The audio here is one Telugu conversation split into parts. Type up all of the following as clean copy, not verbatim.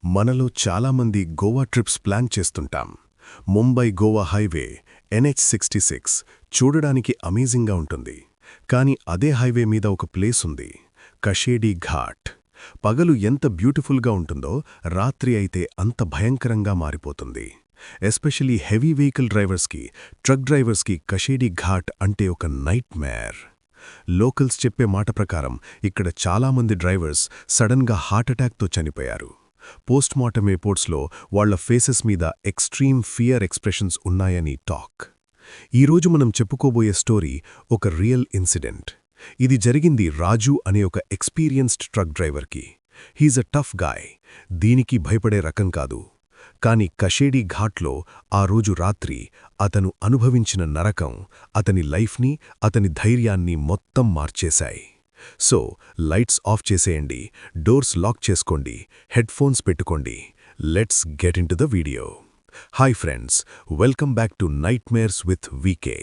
మనలో చాలామంది గోవా ట్రిప్స్ ప్లాన్ చేస్తుంటాం. ముంబై గోవా హైవే NH66 చూడడానికి అమేజింగ్గా ఉంటుంది. కానీ అదే హైవే మీద ఒక ప్లేస్ ఉంది, కషేడి ఘాట్. పగలు ఎంత బ్యూటిఫుల్గా ఉంటుందో రాత్రి అయితే అంత భయంకరంగా మారిపోతుంది. ఎస్పెషలీ హెవీ వెహికల్ డ్రైవర్స్కి, ట్రక్ డ్రైవర్స్కి కషేడి ఘాట్ అంటే ఒక నైట్ మేర్. లోకల్స్ చెప్పే మాట ప్రకారం ఇక్కడ చాలామంది డ్రైవర్స్ సడన్గా హార్ట్అటాక్తో చనిపోయారు. పోస్ట్మార్టం రిపోర్ట్స్లో వాళ్ల ఫేసెస్ మీద ఎక్స్ట్రీమ్ ఫియర్ ఎక్స్ప్రెషన్స్ ఉన్నాయని టాక్. ఈరోజు మనం చెప్పుకోబోయే స్టోరీ ఒక రియల్ ఇన్సిడెంట్. ఇది జరిగింది రాజు అనే ఒక ఎక్స్పీరియన్స్డ్ ట్రక్ డ్రైవర్కి. హీజ్ అ టఫ్ గాయ్, దీనికి భయపడే రకం కాదు. కాని కషేడి ఘాట్లో ఆ రోజు రాత్రి అతను అనుభవించిన నరకం అతని లైఫ్ని, అతని ధైర్యాన్ని మొత్తం మార్చేశాయి. సో లైట్స్ ఆఫ్ చేసేయండి, డోర్స్ లాక్ చేసుకోండి, హెడ్ఫోన్స్ పెట్టుకోండి. Let's get into the video. Hi friends, welcome back to nightmares with VK.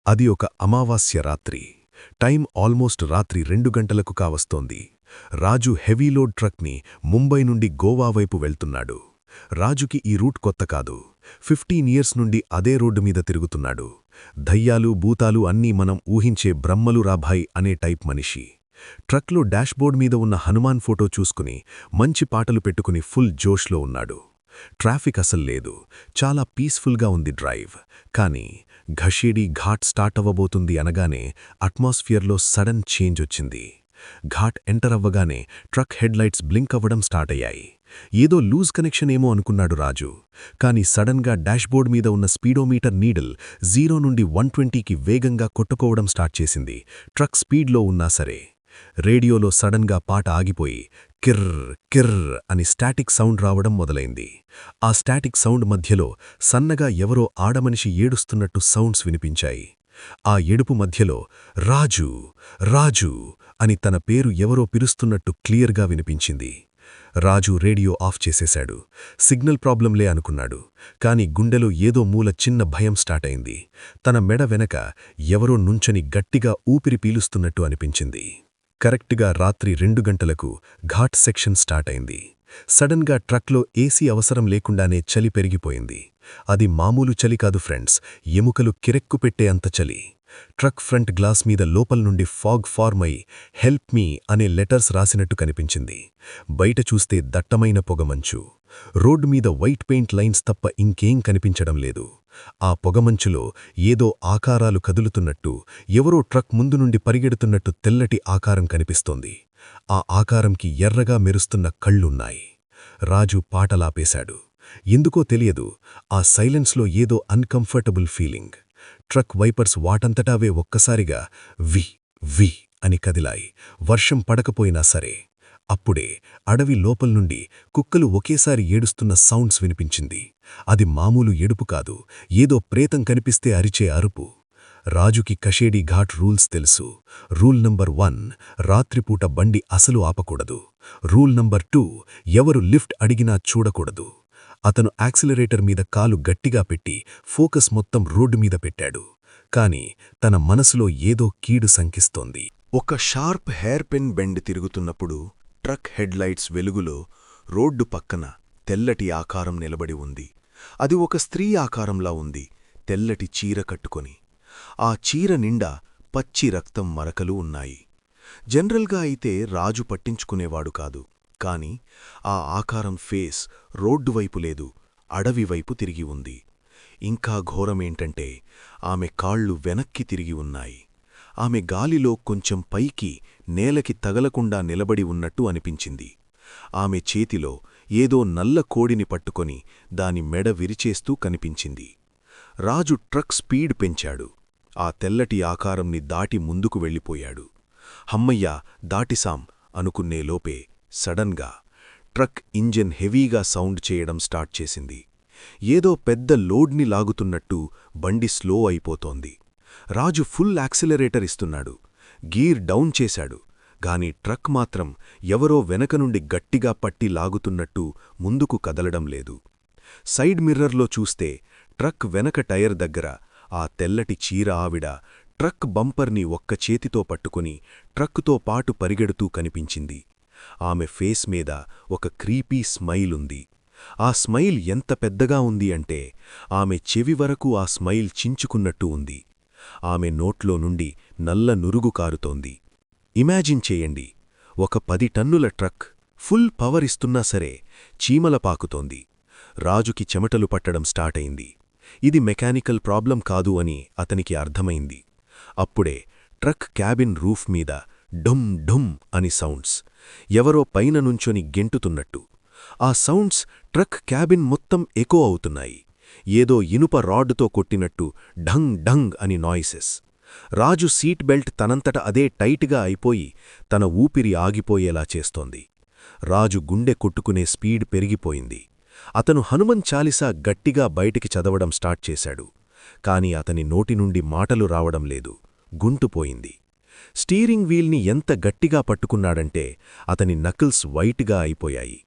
అది ఒక అమావాస్య రాత్రి. టైం ఆల్మోస్ట్ రాత్రి 2 గంటలకు కావస్తోంది. రాజు హెవీలోడ్ ట్రక్ని ముంబై నుండి గోవా వైపు వెళ్తున్నాడు. రాజుకి ఈ రూట్ కొత్త కాదు. 15 ఇయర్స్ నుండి అదే రోడ్డు మీద తిరుగుతున్నాడు. దయ్యాలు, భూతాలు అన్నీ మనం ఊహించే బ్రహ్మలు రాభాయ్ అనే టైప్ మనిషి. ట్రక్లో డాష్బోర్డ్ మీద ఉన్న హనుమాన్ ఫోటో చూసుకుని మంచి పాటలు పెట్టుకుని ఫుల్ జోష్లో ఉన్నాడు. ట్రాఫిక్ అసలు లేదు, చాలా పీస్ఫుల్గా ఉంది డ్రైవ్. కానీ కషేడి ఘాట్ స్టార్ట్ అవ్వబోతుంది అనగానే అట్మాస్ఫియర్లో సడన్ చేంజ్ వచ్చింది. ఘాట్ ఎంటర్ అవ్వగానే ట్రక్ హెడ్లైట్స్ బ్లింక్ అవ్వడం స్టార్ట్ అయ్యాయి. ఏదో లూజ్ కనెక్షన్ ఏమో అనుకున్నాడు రాజు. కానీ సడన్గా డాష్బోర్డ్ మీద ఉన్న స్పీడోమీటర్ నీడిల్ 0 నుండి 120కి వేగంగా కొట్టుకోవడం స్టార్ట్ చేసింది. ట్రక్ స్పీడ్లో ఉన్నా సరే. రేడియోలో సడన్గా పాట ఆగిపోయి కిర్ర్ కిర్ర్ అని స్టాటిక్ సౌండ్ రావడం మొదలైంది. ఆ స్టాటిక్ సౌండ్ మధ్యలో సన్నగా ఎవరో ఆడమనిషి ఏడుస్తున్నట్టు సౌండ్స్ వినిపించాయి. ఆ ఏడుపు మధ్యలో రాజు రాజు అని తన పేరు ఎవరో పిలుస్తున్నట్టు క్లియర్గా వినిపించింది. రాజు రేడియో ఆఫ్ చేసేశాడు. సిగ్నల్ ప్రాబ్లంలే అనుకున్నాడు. కాని గుండెలో ఏదో మూల చిన్న భయం స్టార్ట్ అయింది. తన మెడ వెనక ఎవరో నుంచని గట్టిగా ఊపిరి పీలుస్తున్నట్టు అనిపించింది. కరెక్ట్గా రాత్రి 2 గంటలకు ఘాట్ సెక్షన్ స్టార్ట్ అయింది. సడన్గా ట్రక్లో ఏసీ అవసరం లేకుండానే చలి పెరిగిపోయింది. అది మామూలు చలి కాదు ఫ్రెండ్స్, ఎముకలు కిరెక్కుపెట్టే అంత చలి. ట్రక్ ఫ్రంట్ గ్లాస్ మీద లోపల నుండి ఫాగ్ ఫార్మ్ అయి హెల్ప్ మీ అనే లెటర్స్ రాసినట్టు కనిపించింది. బయట చూస్తే దట్టమైన పొగమంచు. రోడ్డు మీద వైట్ పెయింట్ లైన్స్ తప్ప ఇంకేం కనిపించడం లేదు. ఆ పొగమంచులో ఏదో ఆకారాలు కదులుతున్నట్టు, ఎవరో ట్రక్ ముందు నుండి పరిగెడుతున్నట్టు తెల్లటి ఆకారం కనిపిస్తోంది. ఆ ఆకారంకి ఎర్రగా మెరుస్తున్న కళ్ళున్నాయి. రాజు పాటలాపేశాడు. ఎందుకో తెలియదు, ఆ సైలెన్స్లో ఏదో అన్కంఫర్టబుల్ ఫీలింగ్. ట్రక్ వైపర్స్ వాటంతటావే ఒక్కసారిగా వి వి అని కదిలాయి. వర్షం పడకపోయినా సరే. అప్పుడే అడవి లోపల్నుండి కుక్కలు ఒకేసారి ఏడుస్తున్న సౌండ్స్ వినిపించింది. అది మామూలు ఏడుపు కాదు, ఏదో ప్రేతం కనిపిస్తే అరిచే అరుపు. రాజుకి కషేడి ఘాట్ రూల్స్ తెలుసు. రూల్ నంబర్ 1, రాత్రిపూట బండి అసలు ఆపకూడదు. రూల్ నంబర్ 2, ఎవరు లిఫ్ట్ అడిగినా చూడకూడదు. అతను యాక్సిలరేటర్ మీద కాలు గట్టిగా పెట్టి ఫోకస్ మొత్తం రోడ్డు మీద పెట్టాడు. కాని తన మనసులో ఏదో కీడు శంకిస్తోంది. ఒక షార్ప్ హెయిర్ పిన్ బెండ్ తిరుగుతున్నప్పుడు ట్రక్ హెడ్లైట్స్ వెలుగులో రోడ్డు పక్కన తెల్లటి ఆకారం నిలబడి ఉంది. అది ఒక స్త్రీ ఆకారంలా ఉంది, తెల్లటి చీర కట్టుకొని. ఆ చీర నిండా పచ్చి రక్తం మరకలు ఉన్నాయి. జనరల్గా అయితే రాజు పట్టించుకునేవాడు కాదు. కాని ఆ ఆకారం ఫేస్ రోడ్డువైపు లేదు, అడవివైపు తిరిగి ఉంది. ఇంకా ఘోరమేంటంటే ఆమె కాళ్ళు వెనక్కి తిరిగి ఉన్నాయి. ఆమె గాలిలో కొంచెం పైకి నేలకి తగలకుండా నిలబడి ఉన్నట్టు అనిపించింది. ఆమె చేతిలో ఏదో నల్ల కోడిని పట్టుకొని దాని మెడ విరిచేస్తూ కనిపించింది. రాజు ట్రక్ స్పీడ్ పెంచాడు. ఆ తెల్లటి ఆకారంని దాటి ముందుకు వెళ్ళిపోయాడు. హమ్మయ్యా, దాటిసాం అనుకునేలోపే సడన్గా ట్రక్ ఇంజిన్ హెవీగా సౌండ్ చేయడం స్టార్ట్ చేసింది. ఏదో పెద్ద లోడ్ని లాగుతున్నట్టు బండి స్లో అయిపోతోంది. రాజు ఫుల్ యాక్సిలరేటర్ ఇస్తున్నాడు. గీర్ డౌన్ చేశాడు. గాని ట్రక్ మాత్రం ఎవరో వెనక నుండి గట్టిగా పట్టి లాగుతున్నట్టు ముందుకు కదలడం లేదు. సైడ్ మిర్రర్లో చూస్తే ట్రక్ వెనక టైర్ దగ్గర ఆ తెల్లటి చీర ఆవిడ ట్రక్ బంపర్ని ఒక్క చేతితో పట్టుకుని ట్రక్కుతో పాటు పరిగెడుతూ కనిపించింది. ఆమె ఫేస్ మీద ఒక క్రీపీ స్మైల్ ఉంది. ఆ స్మైల్ ఎంత పెద్దగా ఉంది అంటే ఆమె చెవి వరకు ఆ స్మైల్ చించుకున్నట్టు ఉంది. ఆమె నోట్లో నుండి నల్ల నురుగు కారుతోంది. ఇమాజిన్ చేయండి, ఒక 10 టన్నుల ట్రక్ ఫుల్ పవర్ ఇస్తున్నా సరే చీమల పాకుతోంది. రాజుకి చెమటలు పట్టడం స్టార్టయింది. ఇది మెకానికల్ ప్రాబ్లం కాదు అని అతనికి అర్థమైంది. అప్పుడే ట్రక్ క్యాబిన్ రూఫ్ మీద ఢుమ్ ఢుమ్ అని సౌండ్స్, ఎవరో పైన నుంచొని గెంటుతున్నట్టు. ఆ సౌండ్స్ ట్రక్ క్యాబిన్ మొత్తం ఎకో అవుతున్నాయి. ఏదో ఇనుప రాడ్డుతో కొట్టినట్టు ఢంగ్ ఢంగ్ అని నాయిసెస్. రాజు సీట్ బెల్ట్ తనంతట అదే టైట్గా అయిపోయి తన ఊపిరి ఆగిపోయేలా చేస్తోంది. రాజు గుండె కొట్టుకునే స్పీడ్ పెరిగిపోయింది. అతను హనుమన్ చాలీసా గట్టిగా బయటికి చదవడం స్టార్ట్ చేశాడు. కాని అతని నోటి నుండి మాటలు రావడం లేదు, గుంటుపోయింది. స్టీరింగ్ వీల్ని ఎంత గట్టిగా పట్టుకున్నాడంటే అతని నకిల్స్ వైట్గా అయిపోయాయి.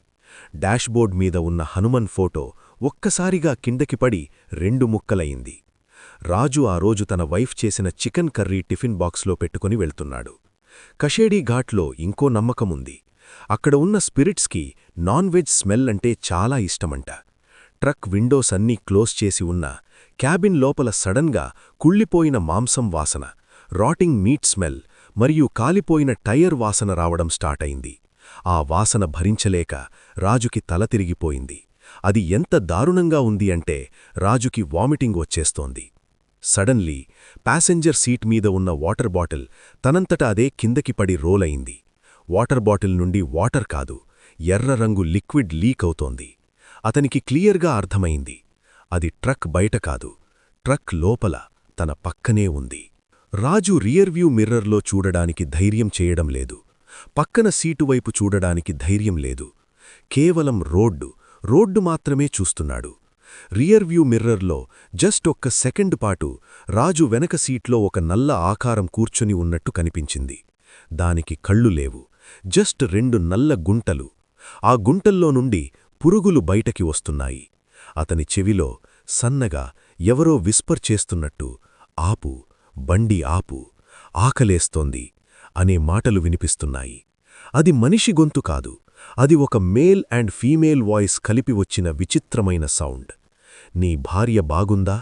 డాష్బోర్డ్ మీద ఉన్న హనుమన్ ఫోటో ఒక్కసారిగా కిందకి పడి 2 ముక్కలయింది. రాజు ఆ రోజు తన వైఫ్ చేసిన చికెన్ కర్రీ టిఫిన్ బాక్స్లో పెట్టుకుని వెళ్తున్నాడు. కషేడీ ఘాట్లో ఇంకో నమ్మకముంది. అక్కడ ఉన్న స్పిరిట్స్కి నాన్ వెజ్ స్మెల్ అంటే చాలా ఇష్టమంట. ట్రక్ విండోస్ అన్నీ క్లోజ్ చేసి ఉన్న క్యాబిన్ లోపల సడన్గా కుళ్ళిపోయిన మాంసం వాసన, రాటింగ్ మీట్ స్మెల్ మరియు కాలిపోయిన టైర్ వాసన రావడం స్టార్టయింది. ఆ వాసన భరించలేక రాజుకి తల తిరిగిపోయింది. అది ఎంత దారుణంగా ఉంది అంటే రాజుకి వామిటింగ్ వచ్చేస్తోంది. సడన్లీ ప్యాసెంజర్ సీట్ మీద ఉన్న వాటర్ బాటిల్ తనంతట అదే కిందకి పడి రోలయింది. వాటర్ బాటిల్ నుండి వాటర్ కాదు, ఎర్ర రంగు లిక్విడ్ లీక్ అవుతోంది. అతనికి క్లియర్గా అర్థమైంది, అది ట్రక్ బయట కాదు, ట్రక్ లోపల తన పక్కనే ఉంది. రాజు రియర్వ్యూ మిర్రర్లో చూడడానికి ధైర్యం చేయడం లేదు. పక్కన సీటువైపు చూడడానికి ధైర్యం లేదు. కేవలం రోడ్డు మాత్రమే చూస్తున్నాడు. రియర్వ్యూ మిర్రర్లో జస్ట్ ఒక్క సెకండ్ పాటు రాజు వెనక సీట్లో ఒక నల్ల ఆకారం కూర్చుని ఉన్నట్టు కనిపించింది. దానికి కళ్ళు లేవు, జస్ట్ 2 నల్ల గుంటలు. ఆ గుంటల్లో నుండి పురుగులు బయటకి వస్తున్నాయి. అతని చెవిలో సన్నగా ఎవరో విస్పర్ చేస్తున్నట్టు, ఆపు, బండి ఆపు, ఆకలేస్తోంది అనే మాటలు వినిపిస్తున్నాయి. అది మనిషి గొంతు కాదు, అది ఒక మేల్ అండ్ ఫీమేల్ వాయిస్ కలిపి వచ్చిన విచిత్రమైన సౌండ్. నీ భార్య బాగుందా,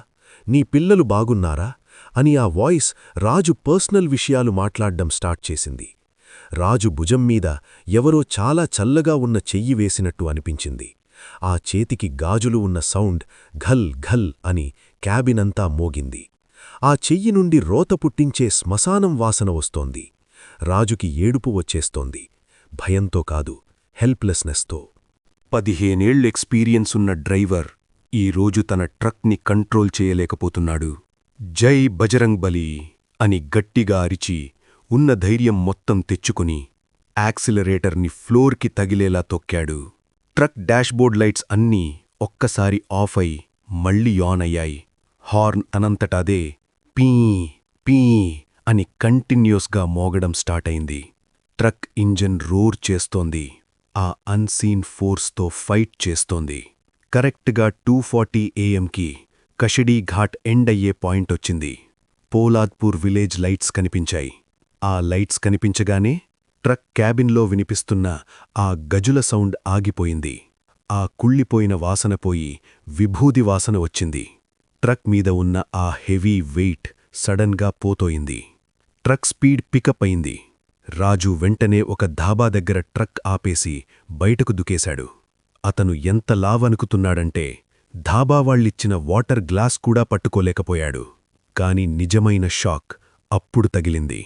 నీ పిల్లలు బాగున్నారా అని ఆ వాయిస్ రాజు పర్సనల్ విషయాలు మాట్లాడ్డం స్టార్ట్ చేసింది. రాజు భుజం మీద ఎవరో చాలా చల్లగా ఉన్న చెయ్యి వేసినట్టు అనిపించింది. ఆ చేతికి గాజులు ఉన్న సౌండ్ ఘల్ ఘల్ అని క్యాబినంతా మోగింది. ఆ చెయ్యి నుండి రోత పుట్టించే శ్మశానం వాసన వస్తోంది. రాజుకి ఏడుపు వచ్చేస్తోంది. భయంతో కాదు, హెల్ప్లెస్నెస్తో. 15 ఏళ్ల ఎక్స్పీరియన్స్ ఉన్న డ్రైవర్ ఈరోజు తన ట్రక్ని కంట్రోల్ చేయలేకపోతున్నాడు. జై బజరంగ్ బలి అని గట్టిగా అరిచి ఉన్న ధైర్యం మొత్తం తెచ్చుకుని యాక్సిలరేటర్ని ఫ్లోర్కి తగిలేలా తొక్కాడు. ట్రక్ డాష్బోర్డ్ లైట్స్ అన్నీ ఒక్కసారి ఆఫ్ అయి మళ్ళీ ఆన్ అయ్యాయి. హార్న్ అనంతట అదే పీ పీ అని కంటిన్యూస్గా మోగడం స్టార్టయింది. ట్రక్ ఇంజన్ రోర్ చేస్తోంది. ఆ అన్సీన్ ఫోర్స్తో ఫైట్ చేస్తోంది. కరెక్ట్గా 2:40 AM కషడీ ఘాట్ ఎండ్ అయ్యే పాయింటొచ్చింది. పోలాద్పూర్ విలేజ్ లైట్స్ కనిపించాయి. ఆ లైట్స్ కనిపించగానే ట్రక్ క్యాబిన్లో వినిపిస్తున్న ఆ గజుల సౌండ్ ఆగిపోయింది. ఆ కుళ్ళిపోయిన వాసన పోయి విభూది వాసన వచ్చింది. ట్రక్ మీద ఉన్న ఆ హెవీ వెయిట్ సడన్గా పోతోయింది. ట్రక్ స్పీడ్ పికప్ అయింది. రాజు వెంటనే ఒక ధాబా దగ్గర ట్రక్ ఆపేసి బయటకు దుకేశాడు. అతను ఎంత లావనుకుతున్నాడంటే ధాబా వాళ్ళిచ్చిన వాటర్ గ్లాస్ కూడా పట్టుకోలేకపోయాడు. కాని నిజమైన షాక్ అప్పుడు తగిలింది.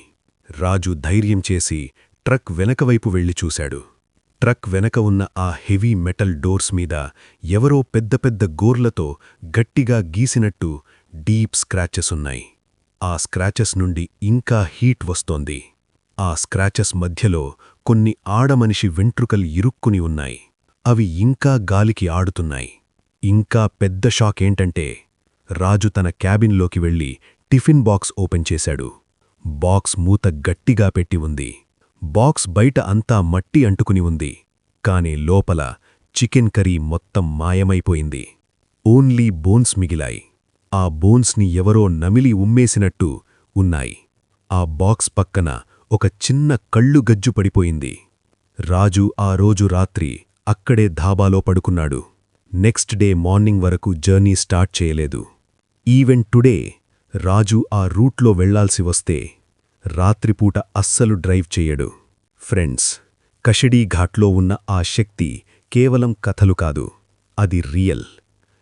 రాజు ధైర్యం చేసి ట్రక్ వెనకవైపు వెళ్లి చూశాడు. ట్రక్ వెనక ఉన్న ఆ హెవీ మెటల్ డోర్స్ మీద ఎవరో పెద్ద పెద్ద గోర్లతో గట్టిగా గీసినట్టు డీప్ స్క్రాచెస్ ఉన్నాయి. ఆ స్క్రాచెస్ నుండి ఇంకా హీట్ వస్తోంది. ఆ స్క్రాచెస్ మధ్యలో కొన్ని ఆడమనిషి వెంట్రుకలు ఇరుక్కుని ఉన్నాయి. అవి ఇంకా గాలికి ఆడుతున్నాయి. ఇంకా పెద్ద షాకేంటంటే రాజు తన క్యాబిన్లోకి వెళ్లి టిఫిన్ బాక్స్ ఓపెన్ చేశాడు. బాక్స్ మూత గట్టిగా పెట్టి ఉంది. బాక్స్ బయట అంతా మట్టి అంటుకుని ఉంది, కాని లోపల చికెన్ కర్రీ మొత్తం మాయమైపోయింది. ఓన్లీ బోన్స్ మిగిలాయి. ఆ బోన్స్ని ఎవరో నమిలి ఉమ్మేసినట్టు ఉన్నాయి. ఆ బాక్స్ పక్కన ఒక చిన్న కళ్ళు గజ్జు పడిపోయింది. రాజు ఆ రోజు రాత్రి అక్కడే ధాబాలో పడుకున్నాడు. నెక్స్ట్ డే మార్నింగ్ వరకు జర్నీ స్టార్ట్ చేయలేదు. ఈవెన్ టుడే రాజు ఆ రూట్లో వెళ్లాల్సి వస్తే రాత్రిపూట అస్సలు డ్రైవ్ చెయ్యడు. ఫ్రెండ్స్, కషడీ ఘాట్లో ఉన్న ఆ శక్తి కేవలం కథలు కాదు, అది రియల్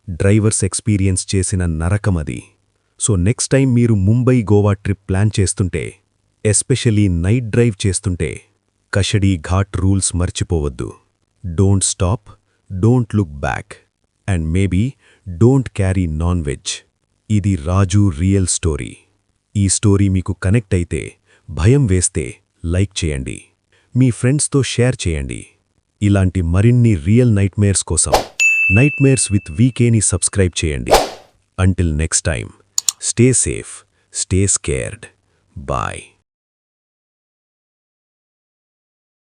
డ్రైవర్స్ ఎక్స్పీరియన్స్ చేసిన నరకమది. సో నెక్స్ట్ టైం మీరు ముంబై గోవా ట్రిప్ ప్లాన్ చేస్తుంటే, ఎస్పెషలీ నైట్ డ్రైవ్ చేస్తుంటే కషడీ ఘాట్ రూల్స్ మర్చిపోవద్దు. Don't stop, don't look back, and maybe don't carry non veg. ఇది రాజు రియల్ స్టోరీ. ఈ స్టోరీ మీకు కనెక్ట్ అయితే, భయం వేస్తే లైక్ చేయండి, మీ ఫ్రెండ్స్తో షేర్ చేయండి. ఇలాంటి మరిన్ని రియల్ నైట్మేర్స్ కోసం నైట్మేర్స్ విత్ వీకేని సబ్స్క్రైబ్ చేయండి. Until next time, stay safe, stay scared. Bye.